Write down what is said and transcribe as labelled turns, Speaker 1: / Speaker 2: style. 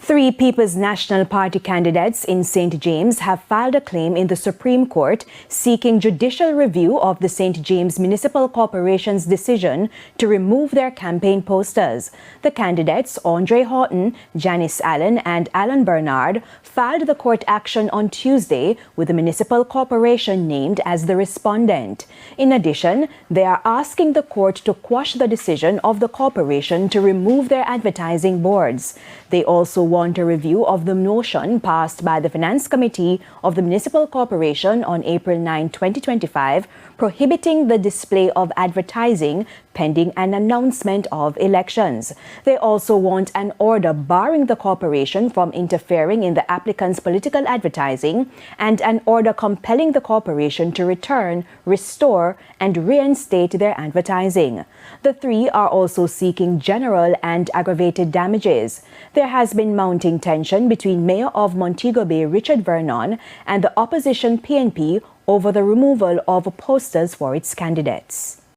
Speaker 1: Three People's National Party candidates in St. James have filed a claim in the Supreme Court seeking judicial review of the St. James Municipal Corporation's decision to remove their campaign posters. The candidates, Andre Horton, Janice Allen and Alan Bernard, filed the court action on Tuesday with the Municipal Corporation named as the respondent. In addition, they are asking the court to quash the decision of the corporation to remove their advertising boards. They also want a review of the motion passed by the Finance Committee of the Municipal Corporation on April 9, 2025, prohibiting the display of advertising pending an announcement of elections. They also want an order barring the corporation from interfering in the applicant's political advertising and an order compelling the corporation to return, restore, and reinstate their advertising. The three are also seeking general and aggravated damages. There has been mounting tension between Mayor of Montego Bay Richard Vernon and the opposition PNP over the removal of posters for its candidates.